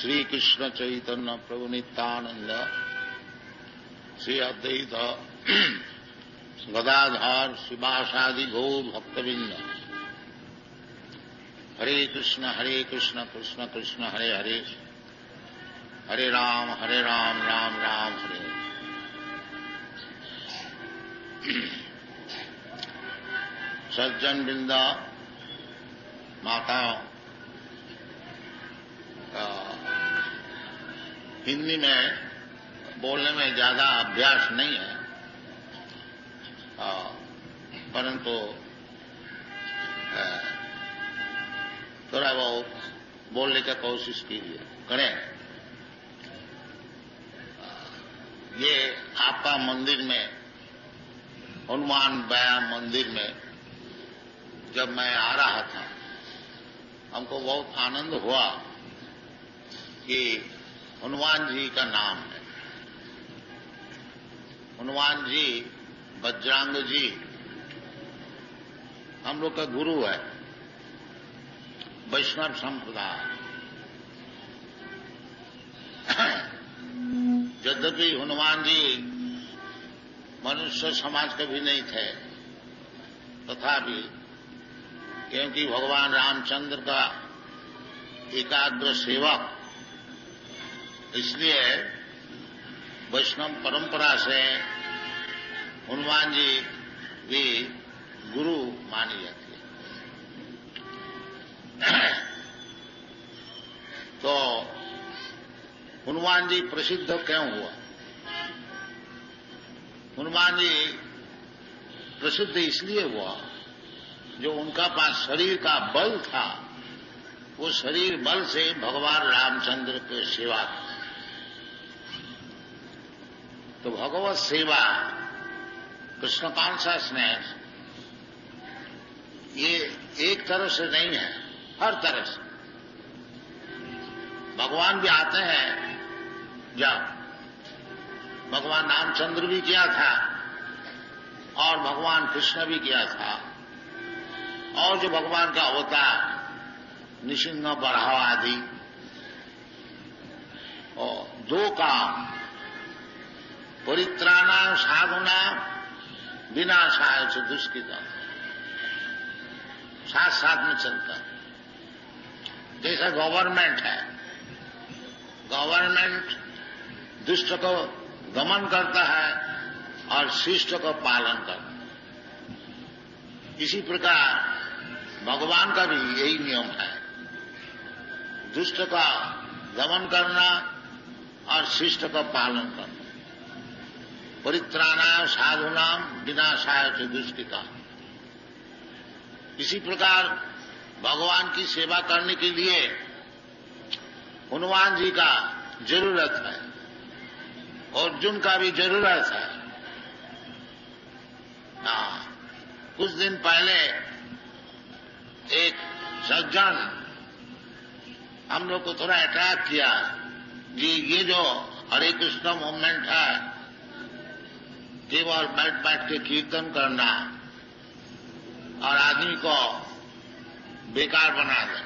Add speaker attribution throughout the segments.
Speaker 1: श्री कृष्ण चैतन्य प्रभु नित्यानंद श्री अद्वैत गदाधर शिवासादि गौर भक्तबिंद हरे कृष्ण कृष्ण कृष्ण हरे हरे हरे राम राम राम हरे। सज्जन बिंदा माता हिंदी में बोलने में ज्यादा अभ्यास नहीं है, परंतु थोड़ा बहुत बोलने का कोशिश कीजिए करें। ये आपका मंदिर में हनुमान व्यायाम मंदिर में जब मैं आ रहा था, हमको बहुत आनंद हुआ कि हनुमान जी का नाम है। हनुमान जी, बजरंग जी हम लोग का गुरु है, वैष्णव संप्रदाय। यद्यपि हनुमान जी मनुष्य समाज के भी नहीं थे, तथापि क्योंकि भगवान रामचंद्र का एकाग्र सेवक, इसलिए वैष्णव परंपरा से हनुमान जी भी गुरु मानी जाती है। तो हनुमान जी प्रसिद्ध क्यों हुआ? हनुमान जी प्रसिद्ध इसलिए हुआ जो उनका पास शरीर का बल था, वो शरीर बल से भगवान रामचंद्र की सेवा। तो भगवत सेवा, कृष्ण कॉन्शसनेस, ये एक तरह से नहीं है, हर तरह से। भगवान भी आते हैं, जब भगवान रामचंद्र भी किया था और भगवान कृष्ण भी किया था, और जो भगवान का अवतार नृसिंह बराह आदि, और दो काम परित्राणाय साधूनां विनाशाय च दुष्कृताम्, साथ साथ में चलता। जैसा गवर्नमेंट है, गवर्नमेंट दुष्ट को दमन करता है और शिष्ट को पालन करता है। इसी प्रकार भगवान का भी यही नियम है, दुष्ट का दमन करना और शिष्ट का पालन करना। परित्राणाय साधूनां विनाशाय च दुष्कृताम्। इसी प्रकार भगवान की सेवा करने के लिए हनुमान जी का जरूरत है, अर्जुन का भी जरूरत है। कुछ दिन पहले एक सज्जन हम लोग को थोड़ा अट्रैक्ट किया कि ये जो हरे कृष्ण मूवमेंट है, केवल बैठ बैठ के कीर्तन करना और आदमी को बेकार बना दे,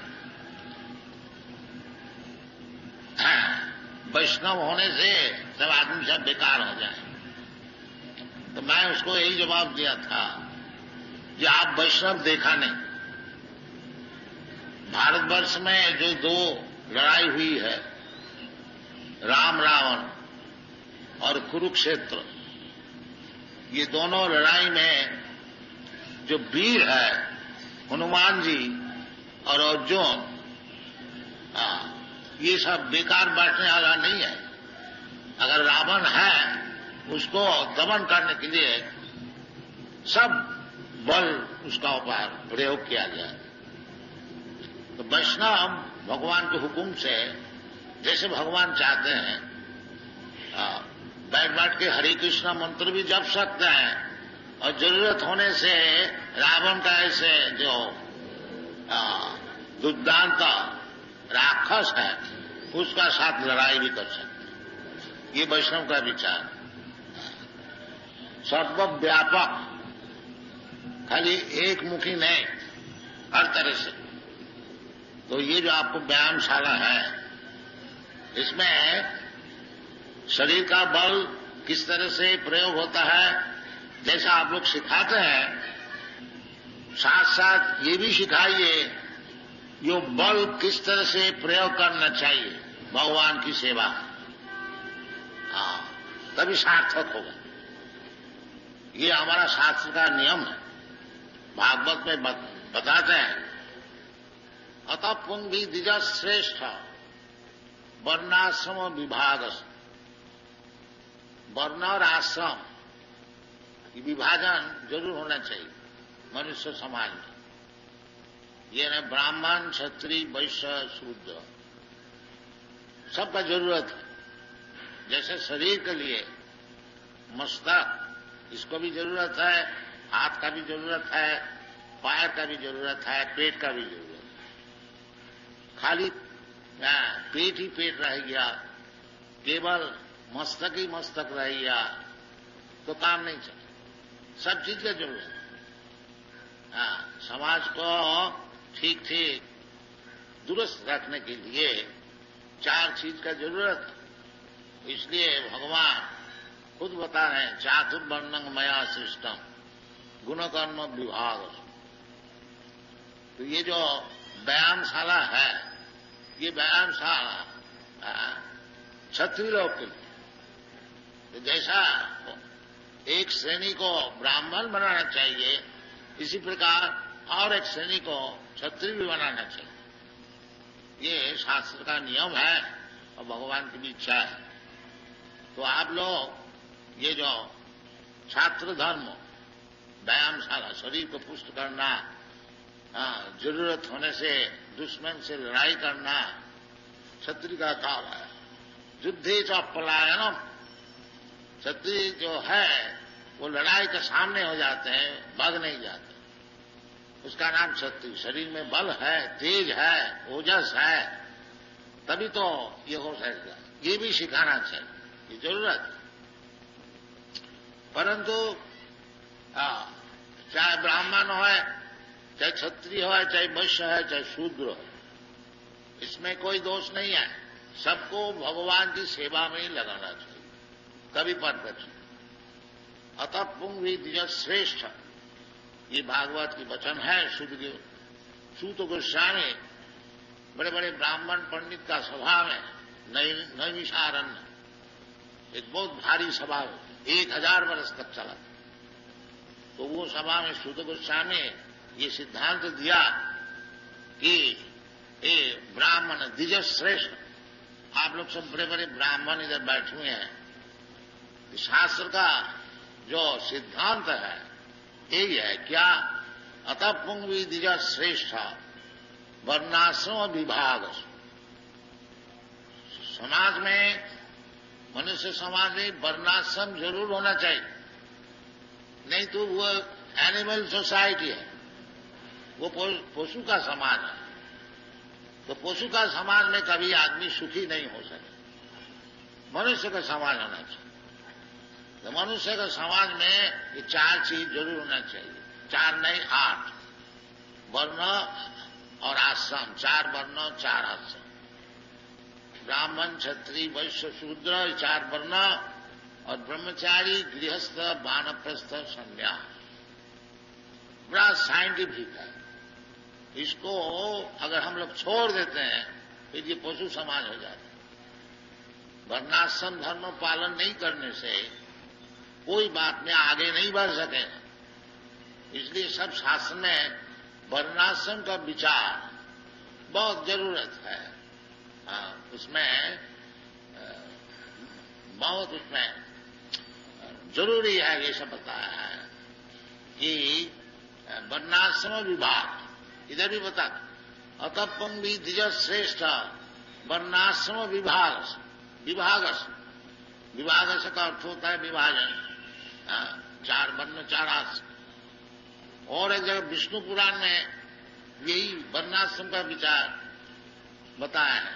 Speaker 1: वैष्णव होने से सब आदमी सब बेकार हो जाए। तो मैं उसको यही जवाब दिया था कि आप वैष्णव देखा नहीं। भारतवर्ष में जो दो लड़ाई हुई है, राम रावण और कुरुक्षेत्र, ये दोनों लड़ाई में जो वीर है हनुमान जी और अर्जुन, ये सब बेकार बैठने वाला नहीं है। अगर रावण है, उसको दमन करने के लिए सब बल उसका ऊपर प्रयोग किया गया। तो वैष्णव भगवान के हुक्म से जैसे भगवान चाहते हैं, बैठ बैठ के हरे कृष्ण मंत्र भी जप सकते हैं, और जरूरत होने से रावण का ऐसे जो दुर्दांत राक्षस है उसका साथ लड़ाई भी कर सकते। ये वैष्णव का विचार, सर्वव्यापक, खाली एक मुखी नहीं, हर तरह से। तो ये जो आपको व्यायामशाला है, इसमें शरीर का बल किस तरह से प्रयोग होता है, जैसा आप लोग सिखाते हैं, साथ साथ ये भी सिखाइए यो बल किस तरह से प्रयोग करना चाहिए भगवान की सेवा। हाँ, तभी सार्थक होगा। ये हमारा शास्त्र का नियम है, भागवत में बताते हैं। अतः पुंगी द्विज श्रेष्ठ वर्णाश्रम विभाग। वर्ण और आश्रम की विभाजन जरूर होना चाहिए मनुष्य समाज में। ये न ब्राह्मण, क्षत्रिय, वैश्य, शूद्र सबका जरूरत है। जैसे शरीर के लिए मस्तक, इसको भी जरूरत है, हाथ का भी जरूरत है, पैर का भी जरूरत है, पेट का भी जरूरत है। खाली पेट ही पेट रह गया, केवल मस्तक ही मस्तक रह गया तो काम नहीं चले। सब चीज का जरूरत है। समाज को ठीक ठीक दुरुस्त रखने के लिए 4 चीज का जरूरत है। इसलिए भगवान खुद बता रहे हैं, चातुर्वर्णं मया सृष्टम गुणकर्म विभाग। तो ये जो व्यायामशाला है, ये व्यायामशाला क्षत्रिय लोग के लिए। तो जैसा एक श्रेणी को ब्राह्मण बनाना चाहिए, इसी प्रकार और एक श्रेणी को क्षत्रिय भी बनाना चाहिए। ये शास्त्र का नियम है और भगवान की भी इच्छा है। तो आप लोग ये जो छात्र धर्म, व्यायामशाला, शरीर को पुष्ट करना, जरूरत होने से दुश्मन से लड़ाई करना क्षत्रिय का काम है। युद्धे च पलायनम, क्षत्रिय जो है वो लड़ाई के सामने हो जाते हैं, भाग नहीं जाते। उसका नाम क्षत्रिय। शरीर में बल है, तेज है, ओजस है, तभी तो ये हो सकेगा। ये भी सिखाना चाहिए, ये जरूरत है। परंतु चाहे ब्राह्मण हो, चाहे क्षत्रिय हो, चाहे वैश्य है, चाहे शूद्र हो, इसमें कोई दोष नहीं है। सबको भगवान की सेवा में ही लगाना चाहिए, तभी परफेक्शन। अतः पुंगी द्विज श्रेष्ठ, ये भागवत की वचन है। सूत गोस्वामी बड़े बड़े ब्राह्मण पंडित का सभा में नैमिषारण्य, एक बहुत भारी सभा, 1000 वर्ष तक चला। तो वो सभा में सूत गोस्वामी ये सिद्धांत दिया कि ये ब्राह्मण द्विज श्रेष्ठ। आप लोग सब बड़े बड़े ब्राह्मण इधर बैठे हुए हैं। शास्त्र का जो सिद्धांत है यही है, क्या? अतः पुंगी द्विज श्रेष्ठ वर्णाश्रम विभाग। समाज में, मनुष्य समाज में वर्णाश्रम जरूर होना चाहिए, नहीं तो वो एनिमल सोसाइटी है, वो पशु का समाज है। तो पशु का समाज में कभी आदमी सुखी नहीं हो सके। मनुष्य का समाज होना चाहिए। तो मनुष्य का समाज में ये 4 चीज जरूर होना चाहिए। 4 नहीं 8 वर्ण और आश्रम। 4 वर्ण, 4 आश्रम। ब्राह्मण, क्षत्रिय, वैश्य, शूद्र, 4 वर्ण, और ब्रह्मचारी, गृहस्थ, वानप्रस्थ, संन्यास। बड़ा साइंटिफिक है। इसको अगर हम लोग छोड़ देते हैं फिर ये पशु समाज हो जाता है। वर्णाश्रम धर्म पालन नहीं करने से कोई बात में आगे नहीं बढ़ सकेगा। इसलिए सब शास्त्र में वर्णाश्रम का विचार बहुत जरूरत है। उसमें बहुत उसमें जरूरी है। ये सब बताया है कि वर्णाश्रम विभाग, इधर भी बता। अतः पुंगी द्विज श्रेष्ठ वर्णाश्रम विभाग। विभाग का अर्थ होता है विभाजन। 4 वर्ण, 4 आश्रम। और एक जगह विष्णु पुराण में यही वर्णाश्रम का विचार बताया है,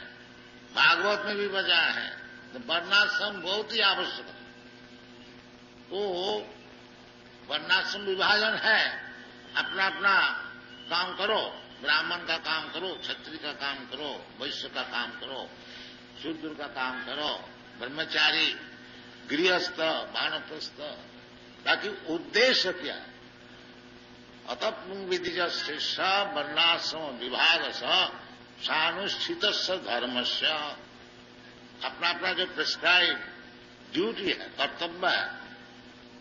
Speaker 1: भागवत में भी बताया है। तो वर्णाश्रम बहुत ही आवश्यक है। तो वर्णाश्रम विभाजन है। अपना अपना काम करो, ब्राह्मण का काम करो, क्षत्रिय का काम करो, वैश्य का काम करो, शूद्र का काम करो, ब्रह्मचारी, गृहस्थ, वानप्रस्थ, ताकि उद्देश्य क्या है? अतः विधिज शिष्य वर्णाश्रम विभाग सानुष्ठित धर्म से, अपना अपना जो प्रिस्क्राइब ड्यूटी है, कर्तव्य है,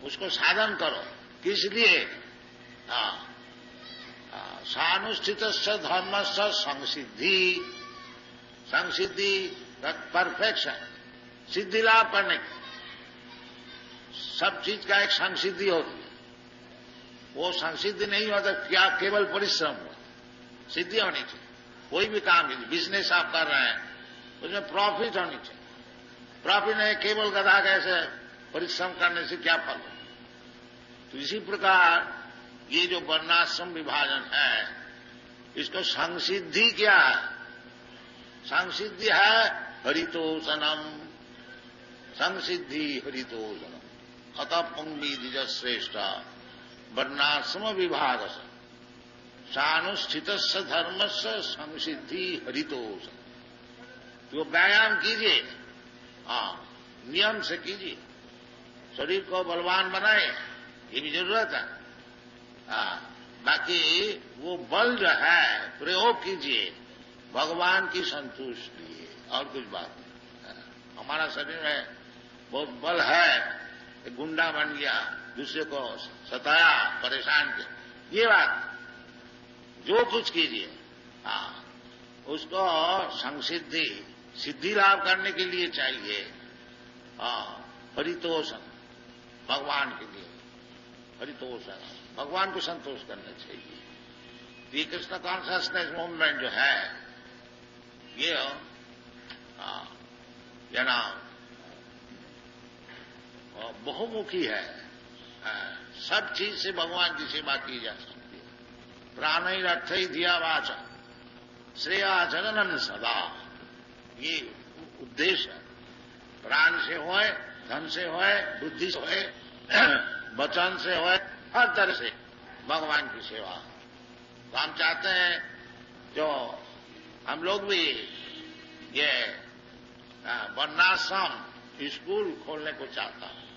Speaker 1: उसको साधन करो। किस लिए? सानुष्ठित धर्म से संसिद्धि, संसिद्धि परफेक्शन, सिद्धि लाभ करने की। सब चीज का एक संसिद्धि होती है, वो संसिद्धि नहीं होता क्या केवल परिश्रम हो, सिद्धि होनी चाहिए। कोई भी काम कीजिए, बिजनेस आप कर रहे हैं, उसमें प्रॉफिट होनी चाहिए। प्रॉफिट नहीं, केवल गधा कैसे परिश्रम करने से क्या फल हो? तो इसी प्रकार ये जो वर्णाश्रम विभाजन है, इसको संसिद्धि क्या है? संसिद्धि है हरितोषणम, संसिद्धि हरितोषणम। अतः पंगी द्विज श्रेष्ठ वर्णाश्रम विभाग सानुष्ठित धर्म से संसिद्धि हरितोषणम। तो व्यायाम कीजिए, नियम से कीजिए, शरीर को बलवान बनाए, ये भी जरूरत है। बाकी वो बल जो है प्रयोग कीजिए भगवान की संतुष्टि लिए, और कुछ बात नहीं। हमारा शरीर में बहुत बल है, एक गुंडा बन गया, दूसरे को सताया, परेशान किया, ये बात जो कुछ कीजिए उसको संसिद्धि, सिद्धि लाभ करने के लिए चाहिए। हरितोषण, भगवान के लिए हरितोषण, भगवान को संतोष करना चाहिए। ये कृष्ण कॉन्शियसनेस मूवमेंट जो है, ये ना बहुमुखी है। सब चीज से भगवान की सेवा की जा सकती है। प्राण अर्थ ही दिया वाचा श्रेया जगनन सदा, ये उद्देश्य है। प्राण से होए, धन से होए, बुद्धि से होए, वचन से होए, हर तरह से भगवान की सेवा। तो हम चाहते हैं, जो हम लोग भी ये वर्णाश्रम स्कूल खोलने को चाहता है।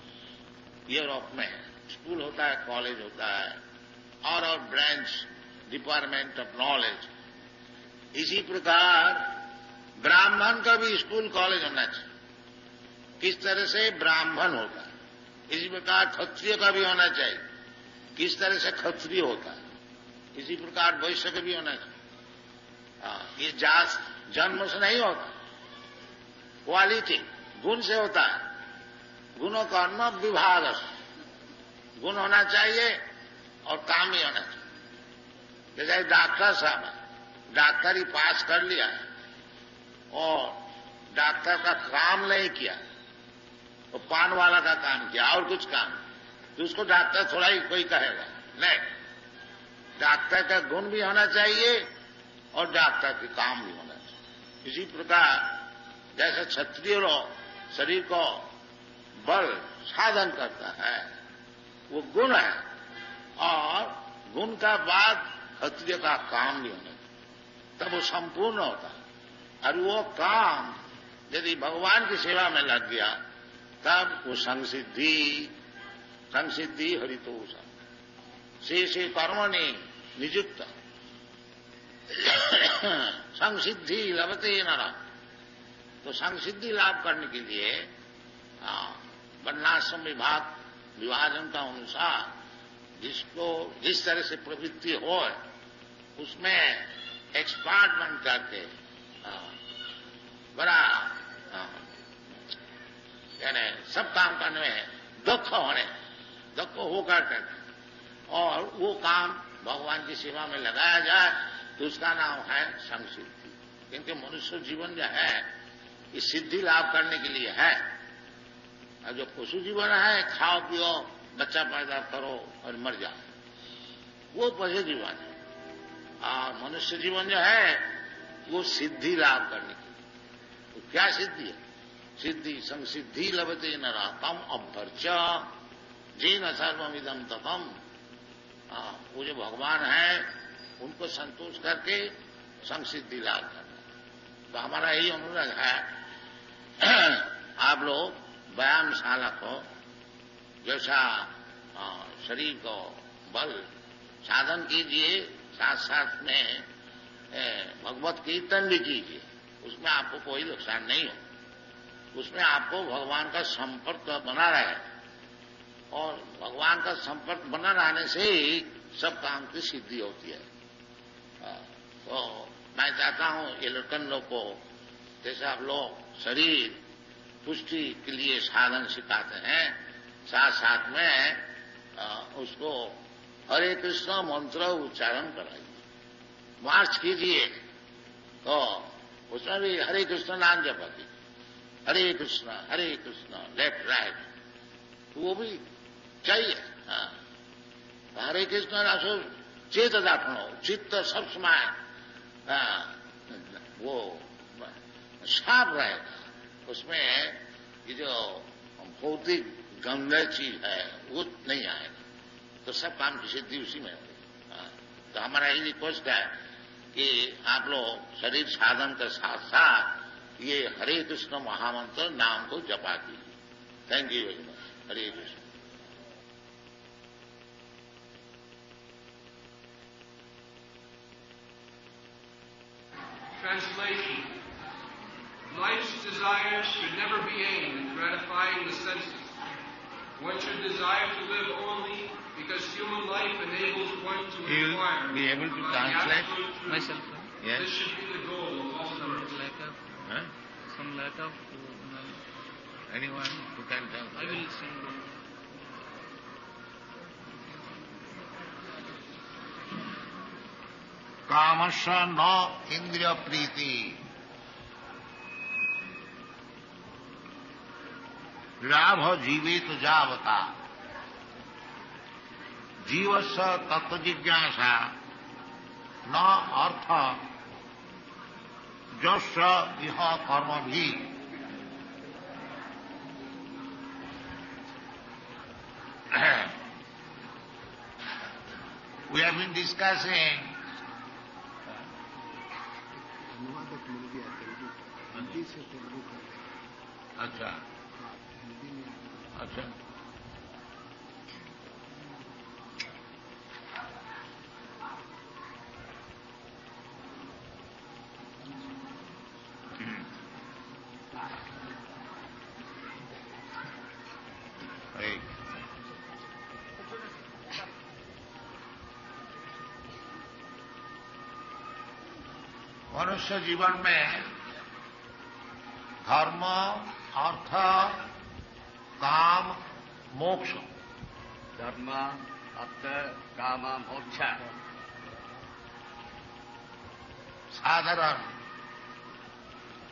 Speaker 1: यूरोप में स्कूल होता है, कॉलेज होता है, और ब्रांच डिपार्टमेंट ऑफ नॉलेज। इसी प्रकार ब्राह्मण का भी स्कूल कॉलेज होना चाहिए। किस तरह से ब्राह्मण होता है, इसी प्रकार क्षत्रिय का भी होना चाहिए। किस तरह से क्षत्रिय होता है, इसी प्रकार वैश्य का भी होना चाहिए। ये जात जन्म से नहीं होता, क्वालिटी गुण से होता है। गुणों का न विभाग, गुण होना चाहिए और काम ही होना चाहिए। जैसे डॉक्टर साहब है, डॉक्टरी पास कर लिया है और डॉक्टर का काम नहीं किया, तो पान वाला का काम किया और कुछ काम, तो उसको डॉक्टर थोड़ा ही कोई कहेगा नहीं। डॉक्टर का गुण भी होना चाहिए और डॉक्टर के काम भी होना चाहिए। इसी प्रकार जैसे क्षत्रिय लोग शरीर को बल साधन करता है, वो गुण है, और गुण का बाद क्षत्रिय का काम भी होना चाहिए, तब वो संपूर्ण होता है। और वो काम यदि भगवान की सेवा में लग गया, तब वो संसिद्धि, संसिद्धि हरितोषण से कर्मणि नियुक्त संसिद्धि लभते नर। तो संसिद्धि लाभ करने के लिए वर्णाश्रम विभाजन का अनुसार जिसको जिस तरह से प्रवृत्ति हो, उसमें एक्सपर्ट बन करके बड़ा यानी सब काम करने में दक्ष होकर करके, और वो काम भगवान की सेवा में लगाया जाए, तो उसका नाम है संसिद्धि। क्योंकि मनुष्य जीवन जो है ये सिद्धि लाभ करने के लिए है। और जो पशु जीवन है, खाओ पियो, बच्चा पैदा करो और मर जाओ, वो पशु जीवन है। और मनुष्य जीवन जो है वो सिद्धि लाभ करने के लिए। तो क्या सिद्धि है? सिद्धि संसिद्धि लभते नरा तम अभ्यर्च जीन सर्वमिदम तपम। वो जो भगवान है उनको संतोष करके संसिद्धि लाभ करना। तो हमारा यही अनुरोध है आप लोग व्यायामशाला को जैसा शरीर को बल साधन कीजिए, साथ साथ में भगवत कीर्तन भी कीजिए। उसमें आपको कोई नुकसान नहीं हो। उसमें आपको भगवान का संपर्क बना रहे, और भगवान का संपर्क बना रहने से ही सब काम की सिद्धि होती है। तो मैं चाहता हूं ये लड़कन लोग को, जैसे आप लोग शरीर पुष्टि के लिए साधन सिखाते हैं, साथ साथ में उसको हरे कृष्ण मंत्र उच्चारण कराइए, मार्च कीजिए। तो उसमें भी हरे कृष्ण नाम जपती, हरे कृष्ण लेफ्ट राइट, वो भी चाहिए। हरे कृष्ण रासो चेत दाखनो, चित्त सब समय वो साफ रहेगा। उसमें ये जो भौतिक गंदे चीज है वो नहीं आएगा, तो सब काम की सिद्धि उसी में होगी। तो हमारा ये रिक्वेस्ट है कि आप लोग शरीर साधन के साथ साथ ये हरे कृष्ण महामंत्र नाम को जपा कीजिए। Thank you very much. Hare Krishna.
Speaker 2: Translation. Life's desires should never be aimed at gratifying the senses. One should desire to live only because human life enables one to acquire.
Speaker 1: Be able to translate
Speaker 3: myself.
Speaker 1: Yes.
Speaker 2: This should be the goal of all life.
Speaker 3: Some lack of
Speaker 1: Anyone who can tell?
Speaker 3: I will sing.
Speaker 1: कामश न इंद्रिय प्रीति लाभ जीवित जावता जीवस्य तत्व जिज्ञासा न अर्थ जस्य यह कर्म भी। We have been discussing अच्छा अच्छा मनुष्य जीवन में धर्म, अर्थ, काम, मोक्ष,
Speaker 4: धर्म, अर्थ, काम, मोक्ष
Speaker 1: साधारण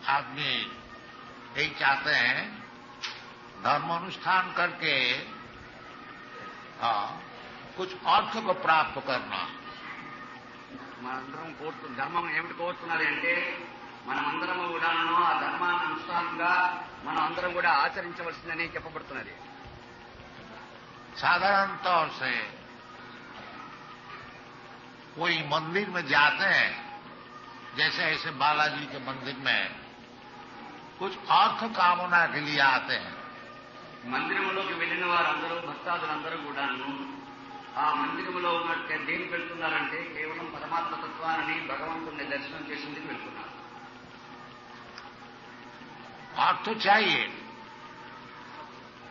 Speaker 1: आदमी यही चाहते हैं। धर्म अनुष्ठान करके कुछ अर्थ को प्राप्त करना।
Speaker 4: మనందరం ధర్మం ఏమిటి కోరుతున్నది అంటే మనమందరం కూడాను ఆ ధర్మాన్ని అనుష్ఠానంగా మనం అందరం కూడా ఆచరించవలసిందని చెప్పబడుతున్నది।
Speaker 1: साधारण तौर से कोई मंदिर में जाते हैं, जैसे ऐसे बालाजी के मंदिर में कुछ अर्थ कामना के लिए आते हैं।
Speaker 4: మందిరంలోకి వెళ్ళిన వారందరూ భక్తాదులందరూ కూడాను ఆ మందిరంలో ఉన్నట్టు దేనికి వెళ్తున్నారంటే కేవలం పరమాత్మ తత్వాన్ని భగవంతుని దర్శనం చేసేందుకు వెళ్తున్నారు।
Speaker 1: अर्थ चाहिए,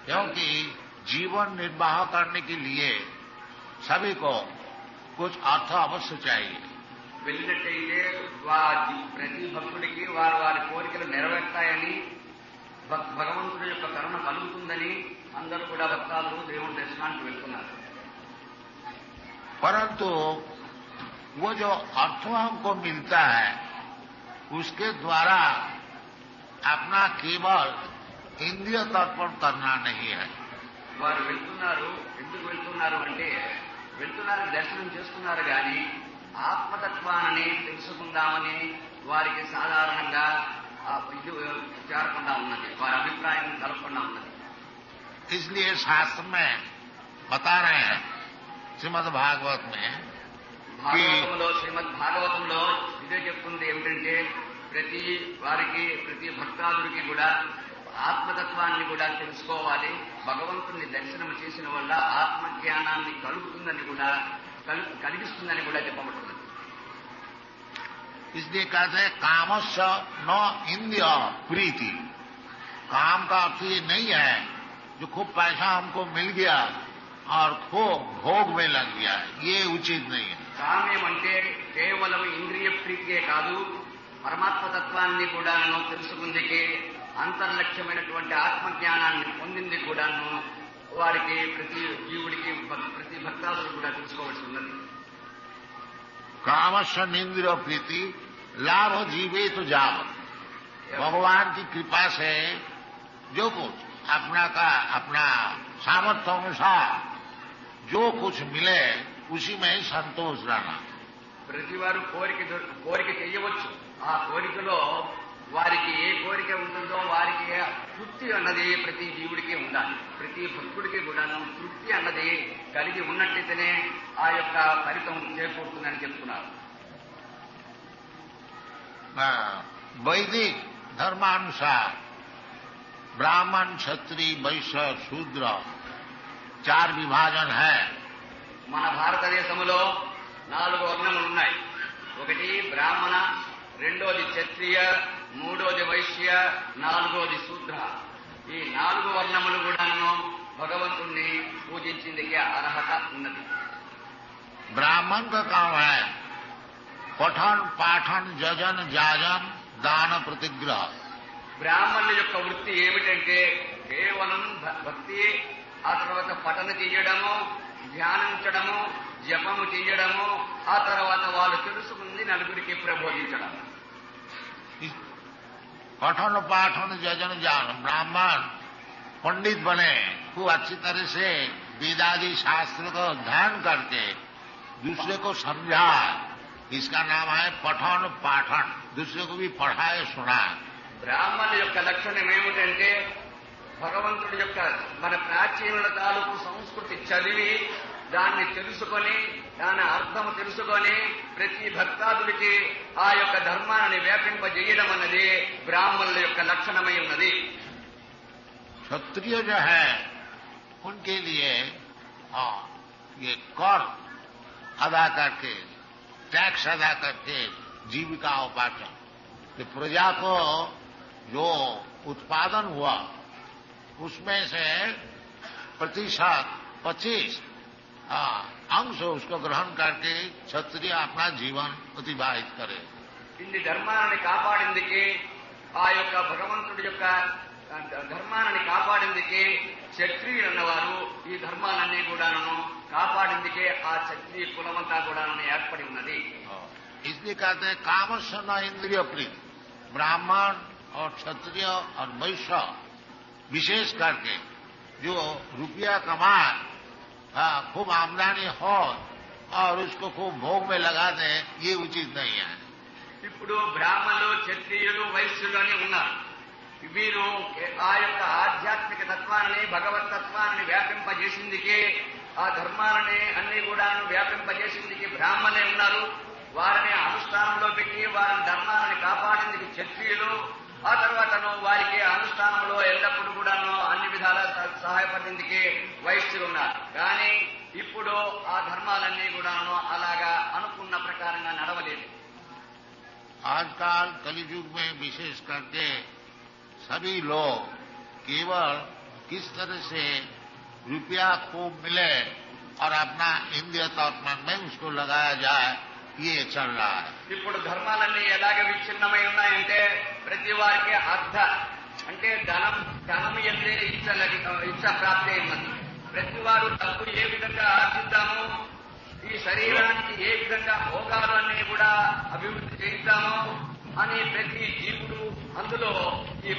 Speaker 1: क्योंकि जीवन निर्वाह करने के लिए सभी को कुछ अर्थ अवश्य चाहिए।
Speaker 4: వెళ్ళినట్టయితే ప్రతి భక్తుడికి వారి వారి కోరికలు నెరవేర్తాయని, భగవంతుడి యొక్క కరుణ కలుగుతుందని అందరూ కూడా భక్తాదులు దేవుని దర్శనానికి వెళ్తున్నారు।
Speaker 1: परंतु वो जो अर्थ हमको मिलता है उसके द्वारा अपना केवल इंद्रिय तर्पण करना नहीं है।
Speaker 4: వారు వెళ్తున్నారు, ఎందుకు వెళ్తున్నారు అంటే వెళ్తున్నారు దర్శనం చేస్తున్నారు కానీ ఆత్మతత్వాన్ని తెలుసుకుందామని వారికి సాధారణంగా ఇది చేరకుండా ఉన్నది, వారి అభిప్రాయం కలగకుండా ఉన్నది।
Speaker 1: इसलिए शास्त्र में बता रहे हैं श्रीमद् भागवत में
Speaker 4: భాగవతంలో శ్రీమద్ భాగవతంలో ఇదే చెప్తుంది ఏమిటంటే ప్రతి వారికి ప్రతి భక్తాదుడికి కూడా ఆత్మతత్వాన్ని కూడా తెలుసుకోవాలి. భగవంతుని దర్శనం చేసిన వల్ల ఆత్మజ్ఞానాన్ని కలుగుతుందని కూడా కలిగిస్తుందని కూడా చెప్పబడుతుంది.
Speaker 1: इसलिए कहते हैं कामस्य न इंद्रिय प्रीति. काम का अर्थ ये नहीं है जो खूब पैसा हमको मिल गया और खूब भोग में लग गया, ये उचित नहीं है.
Speaker 4: కామ్యం అంటే కేవలం ఇంద్రియ ప్రీతియే కాదు, పరమాత్మతత్వాన్ని కూడాను తెలుసుకుందికి అంతర్లక్ష్యమైనటువంటి ఆత్మజ్ఞానాన్ని పొందింది కూడాను వారికి ప్రతి జీవుడికి ప్రతి భక్తాదులు కూడా తెలుసుకోవాల్సి ఉన్నది.
Speaker 1: कामस्य निंद्रिय प्रीति लाभ जीवे तो जाव. भगवान की कृपा से जो कुछ अपना सामर्थ्य अनुसार जो कुछ मिले उसी में ही संतोष रहना.
Speaker 4: ప్రతి వారు కోరిక చేయవచ్చు. ఆ కోరికలో వారికి ఏ కోరిక ఉంటుందో వారికి తృప్తి అన్నది ప్రతి జీవుడికి ఉండాలి. ప్రతి భక్తుడికి కూడాను తృప్తి అన్నది కలిగి ఉన్నట్లయితేనే ఆ యొక్క ఫలితం చేకూరుతుందని చెప్తున్నారు.
Speaker 1: वैदिक धर्मानुसार ब्राह्मण क्षत्रिय वैश्य शूद्र 4 विभाजन है.
Speaker 4: మన భారతదేశంలో 4 వర్ణములు ఉన్నాయి. ఒకటి బ్రాహ్మణ, రెండోది క్షత్రియ, మూడోది వైశ్య, నాలుగోది శూద్ర. ఈ 4 వర్ణములు కూడాను భగవంతుణ్ణి పూజించేందుకే అర్హత ఉన్నది.
Speaker 1: ब्राह्मण का काम है पठन पाठन जजन जाजन दान प्रतिग्रह.
Speaker 4: బ్రాహ్మణుల యొక్క వృత్తి ఏమిటంటే కేవలం భక్తి, ఆ తర్వాత పఠన చేయడము, ధ్యానించడము, జపము చేయడము, ఆ తర్వాత వాళ్ళు తెలుసుకుంది నలుగురికి ప్రబోధించడం.
Speaker 1: पठन पाठन जजन जान. ब्राह्मण पंडित बने, खूब अच्छी तरह से वेदादि शास्त्र को ध्यान करके दूसरे को समझाए, इसका नाम है पठन पाठन. दूसरे को भी पढ़ाए सुनाए.
Speaker 4: బ్రాహ్మణుల యొక్క లక్షణం ఏమిటంటే భగవంతుడి యొక్క మన ప్రాచీనుల తాలూకు సంస్కృతి చదివి దాన్ని తెలుసుకొని దాని అర్థం తెలుసుకొని ప్రతి భక్తాదుడికి ఆ యొక్క ధర్మాన్ని వ్యాపింపజేయడం అన్నది బ్రాహ్మణుల యొక్క లక్షణమై ఉన్నది.
Speaker 1: क्षत्रिय जो है उनके लिए ये कर अदा करके टैक्स अदा करके जीविका उपार्जन. तो प्रजा को जो उत्पादन हुआ उसमें से प्रतिशत 25 अंश उसको ग्रहण करके क्षत्रिय अपना जीवन अतिबाहित करे.
Speaker 4: ఇన్ని ధర్మాన్ని కాపాడిందికి ఆ యొక్క భగవంతుడి యొక్క ధర్మాన్ని కాపాడిందికి క్షత్రియులు అన్నవారు ఈ ధర్మాలన్నీ కూడాను కాపాడిందికే ఆ క్షత్రియ కులమంతా కూడాను ఏర్పడి ఉన్నది.
Speaker 1: इसलिए कहते हैं कामस्य न इंद्रिय प्रीति. ब्राह्मण और क्षत्रिय और वैश्य विशेष करके जो रुपया कमाए, खूब आमदनी हो और उसको खूब भोग में लगा दे, ये उचित नहीं है.
Speaker 4: ఇప్పుడు బ్రాహ్మణులు, క్షత్రియులు, వైశ్యులు అని ఉన్నారు. వీరు ఆ యొక్క ఆధ్యాత్మిక తత్వాన్ని, భగవత్ తత్వాన్ని వ్యాపింపజేసిందికి, ఆ ధర్మాలని అన్ని కూడా వ్యాపింపజేసిందికి బ్రాహ్మణులే ఉన్నారు. వారిని అనుష్ఠానంలో పెట్టి వారి ధర్మాన్ని కాపాడేందుకు క్షత్రియులు, ఆ తర్వాతను వారికి అనుష్ఠానంలో ఎల్లప్పుడూ కూడాను అన్ని విధాల సహాయపడేందుకు వైశ్యులు ఉన్నారు. కానీ ఇప్పుడు ఆ ధర్మాలన్నీ కూడాను అలాగా అనుకున్న ప్రకారంగా నడవలేదు.
Speaker 1: आजकल कलियुग में विशेष करके सभी लोग केवल किस तरह से रुपया खूब मिले और अपना इंद्रिय तत्व में उसको लगाया जाए, ये चल रहा है.
Speaker 4: ఇప్పుడు ధర్మాలన్నీ ఎలాగ విచ్ఛిన్నమై ఉన్నాయంటే ప్రతి వారికి అంటే ధనం ఎందే ఇచ్చ ప్రాప్తి అయినది. ప్రతి వారు డబ్బు ఏ విధంగా ఆర్జిద్దాము, ఈ శరీరానికి ఏ విధంగా భోగాలు అన్ని కూడా అభివృద్ధి చేయిద్దాము అని ప్రతి జీవుడు అందులో ఈ